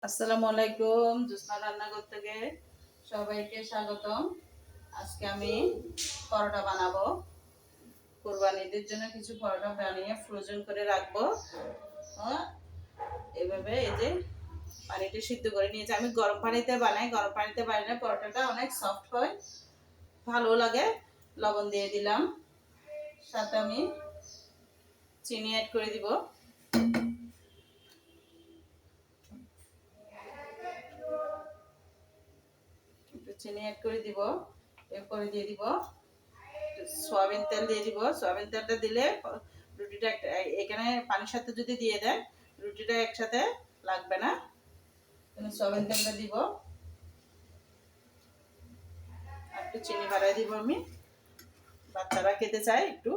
আসসালামু আলাইকুম। জোসনা রান্নাঘর থেকে সবাইকে স্বাগতম। আজকে আমি পরোটা বানাবো। কুরবানিদের জন্য কিছু পরোটা বানিয়ে ফ্রোজেন করে রাখবো। এইভাবে এই যে পানিটা সিদ্ধ করে নিয়েছি। আমি গরম পানিতে বানাই। গরম পানিতে বানালে পরোটাটা অনেক সফট হয়, ভালো লাগে। লবণ দিয়ে দিলাম, সাথে আমি চিনি অ্যাড করে দিব। একটু চিনি অ্যাড করে দিব। এরপরে দিয়ে দিব সয়াবিন তেল দিয়ে দিব। সয়াবিন তেলটা দিলে রুটিটা এখানে পানির সাথে যদি দিয়ে দেন রুটিটা একসাথে লাগবে না। সয়াবিন তেলটা দিব, একটু চিনি বাড়াই দিব। আমি বাচ্চারা খেতে চাই একটু।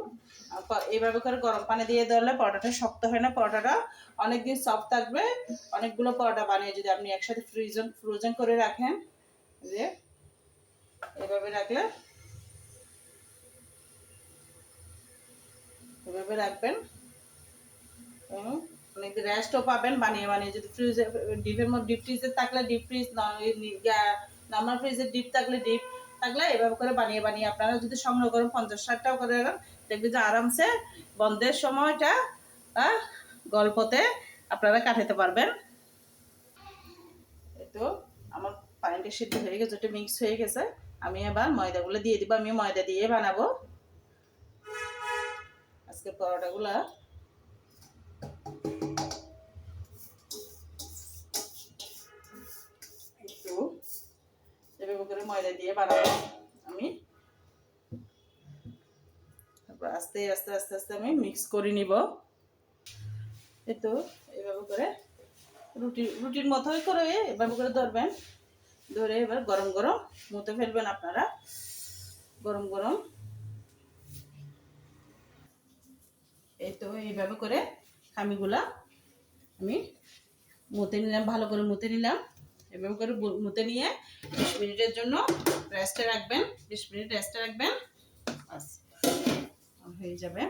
এইভাবে করে গরম পানি দিয়ে ধরলে পরোটাটা শক্ত হয় না, পরোটাটা অনেকদিন সফট থাকবে। অনেকগুলো পরোটা বানিয়ে যদি আপনি একসাথে ফ্রোজেন করে রাখেন, যে এভাবে রাখলে, এভাবে রাখবেন, অনেক রেস্টও পাবেন বানিয়ে বানিয়ে। যদি ফ্রিজে ডিপের মধ্যে ডিপ ফ্রিজে থাকলে ডিপ ফ্রিজ, নর্মাল ফ্রিজে ডিপ থাকলে ডিপ থাকলে এভাবে করে বানিয়ে বানিয়ে আপনারা যদি সংগ্রহ করেন 50-60টাও করে রাখেন, দেখবেন যে আরামসে বন্ধের সময়টা গল্পতে আপনারা কাটাতে পারবেন। তো আমার পানিটা সিদ্ধ হয়ে গেছে, ওটা মিক্স হয়ে গেছে। আমি এবার ময়দাগুলো দিয়ে দিব। আমি ময়দা দিয়ে বানাবো আজকে পরোটাগুলা। একটু এভাবে করে ময়দা দিয়ে বানাবো আমি। তারপর আস্তে আস্তে আস্তে আস্তে আমি মিক্স করে নিব। তো এভাবে করে রুটির মতোই করে এভাবে করে ধরবেন, ধরে এবার গরম গরম মুতে ফেলবেন আপনারা। গরম গরম এই তো এইভাবে করে খামিগুলা আমি মুতে নিলাম, ভালো করে মুতে নিলাম। এভাবে করে মুতে নিয়ে 20 মিনিটের জন্য রেস্টে রাখবেন। 20 মিনিট রেস্টে রাখবেন, হয়ে যাবে।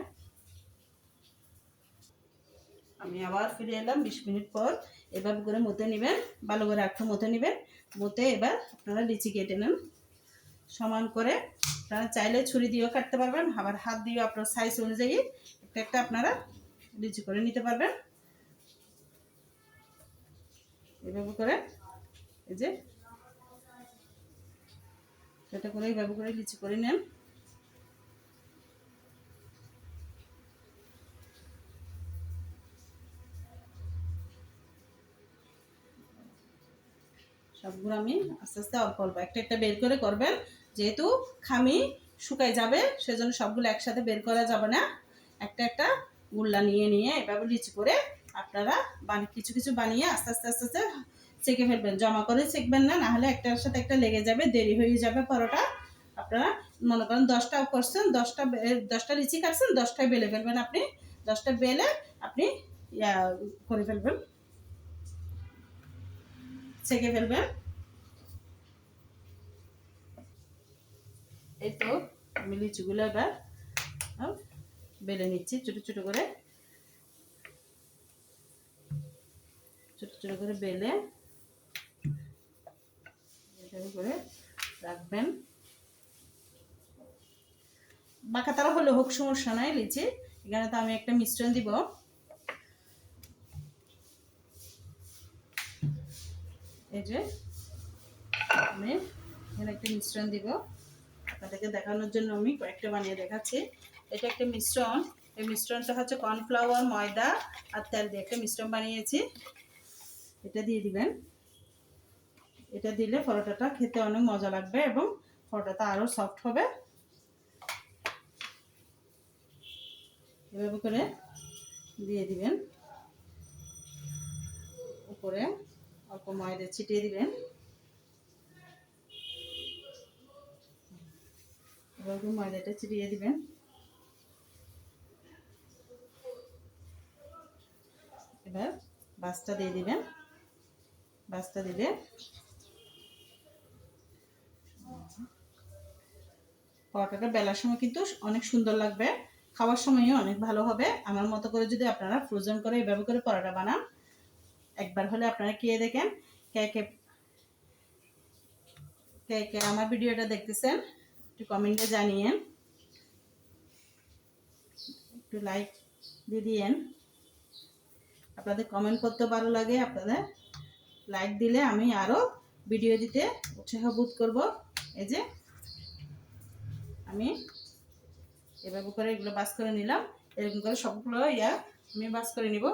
আমি আবার ফিরে এলাম 20 মিনিট পর। এভাবে করে মুতে নেবেন, ভালো করে আটটা মুতে নেবেন। মুতে এবার আপনারা লিচি কেটে নেন সমান করে। আপনারা চাইলে ছুরি দিয়েও কাটতে পারবেন, আবার হাত দিয়েও আপনার সাইজ অনুযায়ী একটা একটা আপনারা লিচি করে নিতে পারবেন। এভাবে করে এই যে এটা করে এইভাবে করে লিচি করে নেন। সবগুলো আমি আস্তে আস্তে অল্প অল্প একটা একটা বের করে করবেন, যেহেতু খামি শুকাই যাবে সেজন্য সবগুলো একসাথে বের করা যাবে না। একটা একটা গুল্লা নিয়ে নিয়ে এভাবে লিচি করে আপনারা কিছু কিছু বানিয়ে আস্তে আস্তে আস্তে আস্তে সেঁকে ফেলবেন। জমা করে সেঁকবেন না, নাহলে একটার সাথে একটা লেগে যাবে, দেরি হয়ে যাবে পরোটা। আপনারা মনে করেন 10টা করছেন, 10টা লিচি কাটছেন, 10টায় বেলে ফেলবেন আপনি। 10টা বেলে আপনি ইয়া করে ফেলবেন, সেঁকে ফেলবেন। এই তো আমি লিচুগুলো এবার বেলে নিচ্ছি ছোটো ছোটো করে, ছোটো ছোটো করে বেলে এভাবে করে রাখবেন। বাঁকা তারা হলে হোক, সমস্যা নাই। লিচি এখানে তো আমি একটা মিশ্রণ দিব। এই যে আমি এখানে একটা মিশ্রণ দিব, আপনাদেরকে দেখানোর জন্য আমি কয়েকটা বানিয়ে দেখাচ্ছি। এটা একটা মিশ্রণ। এই মিশ্রণটা হচ্ছে কর্নফ্লাওয়ার, ময়দা আর তেল দিয়ে একটা মিশ্রণ বানিয়েছি। এটা দিয়ে দিবেন। এটা দিলে পরোটাটা খেতে অনেক মজা লাগবে এবং পরোটাটা আরও সফট হবে। এভাবে করে দিয়ে দিবেন, উপরে অল্প ময়দা ছিটিয়ে দিবেন। এভাবে ময়দাটা ছিটিয়ে দিবেন। এবার বাসটা দিয়ে দিবেন। বাসটা দিলে পরোটাটা বেলার সময় কিন্তু অনেক সুন্দর লাগবে, খাওয়ার সময়ও অনেক ভালো হবে। আমার মতো করে যদি আপনারা ফ্রোজেন করে এভাবে করে পরোটা বানান, একবার হলে আপনারা খেয়ে দেখেন। কে কে কে কে আমার ভিডিওটা দেখতেছেন একটু কমেন্টে জানিয়েন, একটু লাইক দিয়ে দিয়েন। আপনাদের কমেন্ট করতে ভালো লাগে, আপনাদের লাইক দিলে আমি আরও ভিডিও দিতে উৎসাহ বোধ করব। এই যে আমি এভাবে করে এগুলো বাস করে নিলাম, এরকম করে সবগুলো আমি বাস করে নিব।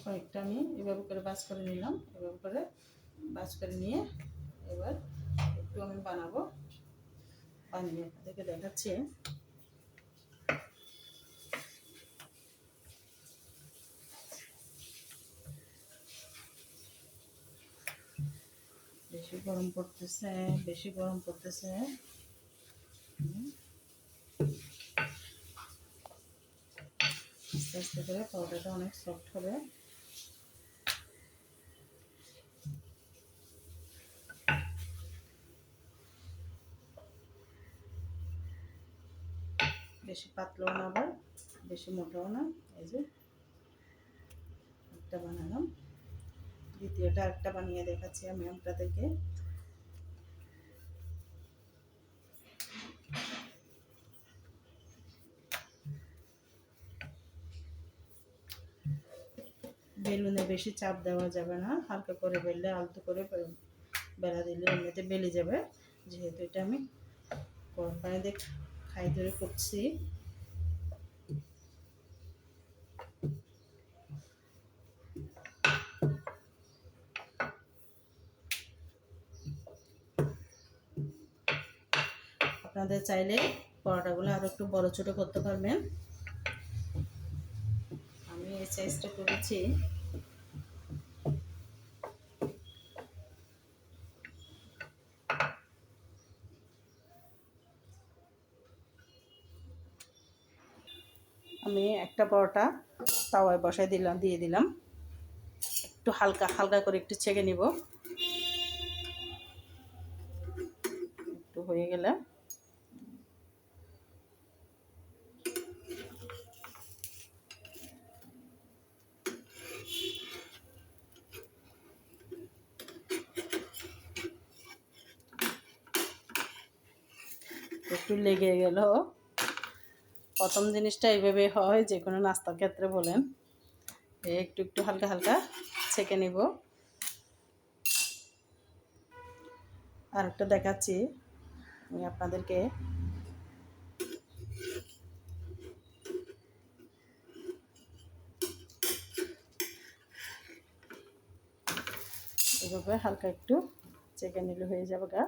কয়েকটা আমি এভাবে করে বাস করে নিলাম, এভাবে করে বাস করে নিয়ে এবার একটু আমি বানাবো, বানিয়ে আপনাদেরকে দেখাচ্ছি। বেশি গরম পড়তেছে, বেশি গরম পড়তেছে। আস্তে আস্তে করে পাউডারটা অনেক সফট হবে। বেশি পাতলাও না আবার বেশি মোটাও না। এই যে একটা বানালাম, দ্বিতীয়টা একটা বানিয়ে দেখাচ্ছি আমি আপনাদেরকে। বেলুনে বেশি চাপ দেওয়া যাবে না, হালকা করে বেললে, আলতো করে বেলা দিলে এমনিতে বেলে যাবে। যেহেতু এটা আমি গরম পানি দিয়ে খাই ধরে করছি, আপনাদের চাইলে পরোটাগুলো আরও একটু বড় ছোট করতে পারবেন। আমি এই সাইজটা করেছি। আমি একটা পরোটা তাওয়ায় বসাই দিয়ে দিলাম, একটু হালকা হালকা করে একটু ছেঁকে নিব। একটু হয়ে গেলে একটু লেগে গেল। প্রথম জিনিসটা এইভাবে হয়, যে কোনো নাস্তার ক্ষেত্রে বলেন, একটু একটু হালকা হালকা ছেঁকে নিব। আর একটা দেখাচ্ছি আমি আপনাদেরকে। এভাবে হালকা একটু ছেঁকে নিলে হয়ে যাবে গা।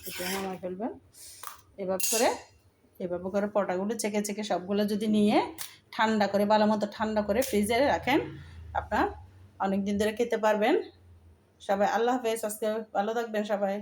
এটা নামাই ফেলবেন। এভাবে করে পরোটাগুলো ছেঁকে ছেঁকে সবগুলো যদি নিয়ে ঠান্ডা করে, ভালো মতো ঠান্ডা করে ফ্রিজে রাখেন, আপনার অনেক দিন ধরে খেতে পারবেন। সবাই আল্লাহ হাফেজ, আজকে ভালো থাকবেন সবাই।